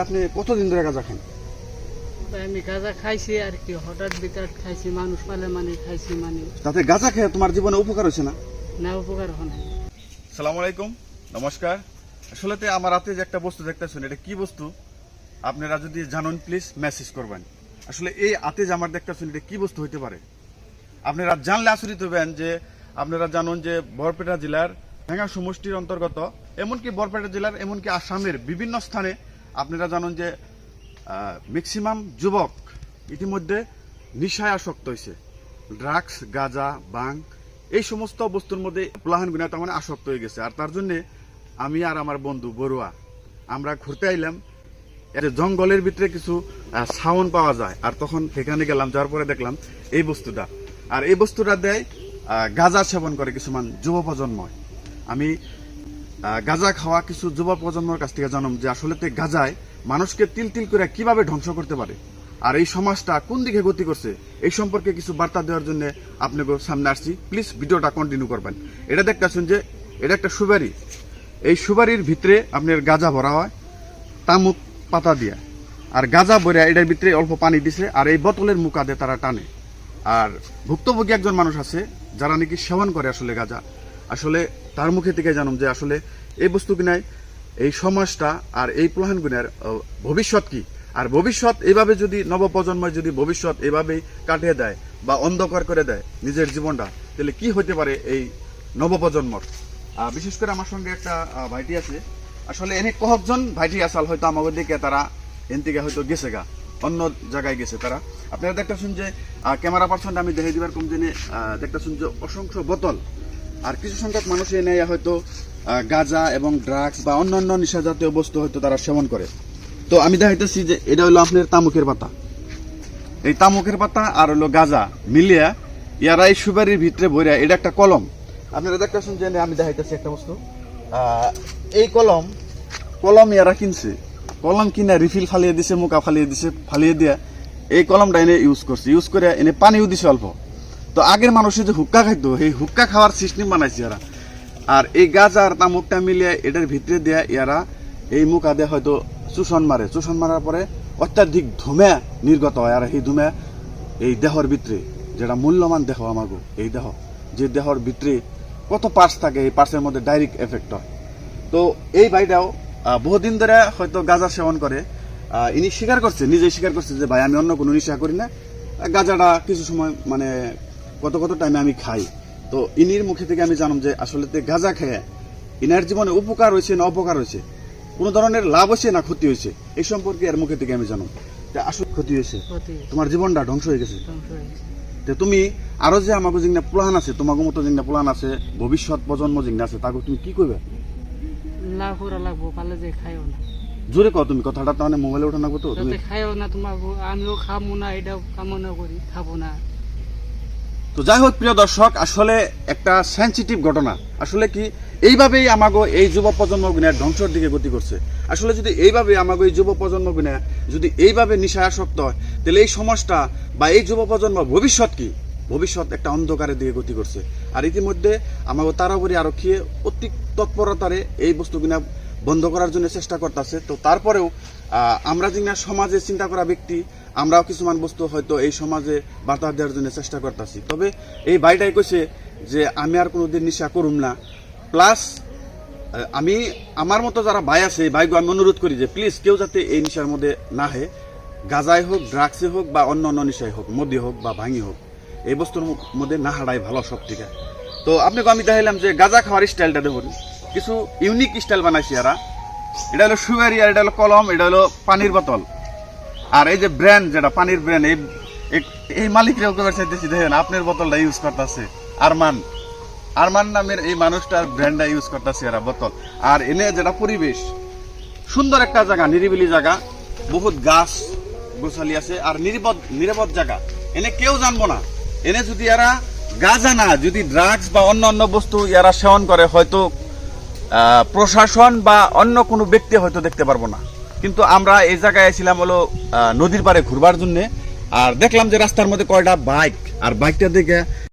আপনি কতদিন ধরে গাঁজা খান? আমি গাঁজা খাইছি আর কি, হঠাৎ বিতাট খাইছি, মানুষ পালে মানে খাইছি মানে। তাতে গাঁজা খেয়ে তোমার জীবনে উপকার হয়েছে না? না, উপকার হয় না। সালাম আলাইকুম, নমস্কার। আসলে আমার হাতে যে একটা বস্তু দেখতেছেন, এটা কি বস্তু আপনারা যদি জানেন প্লিজ মেসেজ করবেন। আসলে এই হাতে যে আমার দেখতেছেন, এটা কি বস্তু হইতে পারে? আপনারা জানলে আশ্চর্য হবেন যে আপনারা জানেন যে বরপেটা জেলার ভেঙ্গা সমষ্টির অন্তর্গত, এমনকি বরপেটা জেলার এমনকি আসামের বিভিন্ন স্থানে আপনারা জানেন যে ম্যাক্সিমাম যুবক ইতিমধ্যে নিশায় আসক্ত হয়েছে। ড্রাগস, গাঁজা, বাং এই সমস্ত বস্তুর মধ্যে প্লাহান গুণা তার মানে আসক্ত হয়ে গেছে। আর তার জন্যে আমি আর আমার বন্ধু বড়ুয়া আমরা ঘুরতে আইলাম। এর জঙ্গলের ভিতরে কিছু সাউন্ড পাওয়া যায়, আর তখন সেখানে গেলাম, যাওয়ার পরে দেখলাম এই বস্তুটা। আর এই বস্তুটা দেয় গাঁজা সেবন করে কিছুমান যুব প্রজন্ম। আমি গাঁজা খাওয়া কিছু যুব প্রজন্মের কাছ থেকে জানাম যে আসলে গাঁজায় মানুষকে তিল তিল করে কিভাবে ধ্বংস করতে পারে, আর এই সমাজটা কোন দিকে গতি করছে এই সম্পর্কে কিছু বার্তা দেওয়ার জন্য আপনাকে সামনে আসছি। প্লিজ ভিডিওটা কন্টিনিউ করবেন। এটা দেখতেছেন যে এটা একটা সুপারি। এই সুপারির ভিতরে আপনার গাঁজা ভরা হয় তামুক পাতা দিয়া, আর গাঁজা ভরা এটার ভিতরে অল্প পানি দিছে, আর এই বোতলের মুখা দিয়ে তারা টানে। আর ভুক্তভোগী একজন মানুষ আছে যারা নাকি সেবন করে আসলে গাঁজা। আসলে তার মুখে থেকে জানুম যে আসলে এই বস্তু কিনায় এই সমাজটা আর এই প্লাহান গুণের ভবিষ্যৎ কি, আর ভবিষ্যৎ এইভাবে যদি নবপ্রজন্ম যদি ভবিষ্যৎ এইভাবেই কাটিয়ে দেয় বা অন্ধকার করে দেয় নিজের জীবনটা, তাহলে কি হতে পারে এই নবপ্রজন্মর। বিশেষ করে আমার সঙ্গে একটা ভাইটি আছে। আসলে এনে কয়েকজন ভাইটি আসাল হয়তো আমাদের দিকে তারা এন থেকে হয়তো গেছে গা, অন্য জায়গায় গেছে তারা। আপনারা দেখতেছেন যে ক্যামেরা পার্সনটা আমি দেখে দিবার কম জেনে দেখতেছেন যে অসংখ্য বোতল, আর কিছু সংখ্যক মানুষ এনে হয়তো গাঁজা এবং ড্রাগস বা অন্যান্য নেশা জাতীয় বস্তু হয়তো তারা সেবন করে। তো আমি দেখাইতেছি যে এটা হলো আপনার তামুকের পাতা। এই তামুকের পাতা আর হলো গাঁজা মিলিয়া ইয়ারা এই সুপারির ভিতরে ভরিয়া, এটা একটা কলম। আপনারা দেখতেছেন যে আমি দেখাইতেছি একটা বস্তু। এই কলম ইয়ারা কিনছে, কলম কিনে রিফিল ফালিয়ে দিছে, মুখা ফালিয়ে দিছে, ফালিয়ে দিয়া এই কলমটা এনে ইউজ করছে, ইউজ করে এনে পানিও দিছে অল্প। তো আগের মানুষের যে হুক্কা খাইতো, এই হুক্কা খাওয়ার সিস্টেম বানাইছে এরা। আর এই গাঁজা আর তামুকটা মিলিয়ে এটার ভিতরে দেয়া ইয়ারা এই মুখা দিয়ে হয়তো চুষণ মারে, চুষণ মারার পরে অত্যাধিক ধুমে নির্গত হয়। আর এই ধুমে এই দেহর ভিতরে যেটা মূল্যবান দেহ আমাগো, এই দেহ যে দেহর ভিতরে কত পার্টস থাকে, এই পার্টসের মধ্যে ডাইরেক্ট এফেক্ট হয়। তো এই ভাইটাও বহুদিন ধরে হয়তো গাঁজা সেবন করে। ইনি স্বীকার করছে, নিজেই স্বীকার করছে যে ভাই আমি অন্য কোনো নেশা করি না, গাঁজাটা কিছু সময় মানে কত টাইমে আমি খাই। তো ইনির মুখে থেকে আমি জানাম যে আসলে গাঁজা খেয়ে ইনার জীবনে উপকার হয়েছে না অপকার হয়েছে, কোন ধরনের লাভ হয়েছে না ক্ষতি হয়েছে, এই সম্পর্কে এর মুখে থেকে আমি জানাম যে আসলে ক্ষতি হয়েছে, তোমার জীবনটা ধ্বংস হয়ে গেছে। তো তুমি আরো যে আমাকে যেগুলা প্লান আছে, তোমাকে মতো যেগুলা প্লান আছে, ভবিষ্যৎ প্রজন্ম যেগুলা আছে, তাকে তুমি কি করবে? লাভ করা লাগবো, পালে যে খাইও না। জোরে কও তুমি কথাটা, তাহলে মোবাইলে ওঠা নাকবো তো তুমি খাইও না, তোমাকে আমিও খাবো না, এটাও কামনা করি খাবো না। তো যাই হোক প্রিয় দর্শক, আসলে একটা সেন্সিটিভ ঘটনা। আসলে কি এইভাবেই আমাগো এই যুব প্রজন্ম গুণা ধ্বংসের দিকে গতি করছে। আসলে যদি এইভাবে আমাগো এই যুব প্রজন্ম গুণা যদি এইভাবে নেশায় আসক্ত হয়, তাহলে এই সমাজটা বা এই যুব প্রজন্ম ভবিষ্যৎ কি, ভবিষ্যৎ একটা অন্ধকারের দিকে গতি করছে। আর ইতিমধ্যে আমাগো তাড়াতাড়ি আরক্ষী অতি তৎপরতারে এই বস্তুগুলা বন্ধ করার জন্য চেষ্টা করতেছে। তো তারপরেও আমরা যেগুলা সমাজে চিন্তা করা ব্যক্তি, আমরাও কিছুমান বস্তু হয়তো এই সমাজে বার্তা দেওয়ার জন্য চেষ্টা করতেছি। তবে এই ভাইটাই কইছে যে আমি আর কোনোদিন নেশা করুম না। প্লাস আমি আমার মতো যারা ভাই আছে, এই ভাইকে আমি অনুরোধ করি যে প্লিজ কেউ যাতে এই নেশার মধ্যে না হে, গাঁজায় হোক, ড্রাগসে হোক বা অন্য অন্য নেশায় হোক, মদে হোক বা ভাঙি হোক, এই বস্তুর মধ্যে না হারাই ভালো সব থেকে। তো আপনাকে আমি দেখাইলাম যে গাঁজা খাওয়ার স্টাইলটা দেখুন, কিছু ইউনিক স্টাইল বানাইছি এরা। এটা হলো সুপারি, আর এটা হলো কলম, এটা হলো পানির বোতল। আর এই যে ব্র্যান্ড, যেটা পানির ব্র্যান্ড, এই মালিকরাও কেউ চাইতেছি দেখেন আপনার বোতলটা ইউজ করতেছে আরমান নামের এই মানুষটার ব্র্যান্ডটা ইউজ করতেছে এরা বোতল। আর এনে যেটা পরিবেশ সুন্দর একটা জায়গা, নিরিবিলি জায়গা, বহুত গাছ গোছালি আছে, আর নিরাপদ জায়গা, এনে কেউ জানবো না। এনে যদি এরা গাঁজা না, যদি ড্রাগস বা অন্য অন্য বস্তু এরা সেবন করে, হয়তো প্রশাসন বা অন্য কোনো ব্যক্তি হয়তো দেখতে পারবো না। কিন্তু আমরা এই জায়গায় এসেছিলাম হলো নদীর পাড়ে ঘুরবার জন্য, আর দেখলাম যে রাস্তার মধ্যে কয়টা বাইক, আর বাইকটা দেখে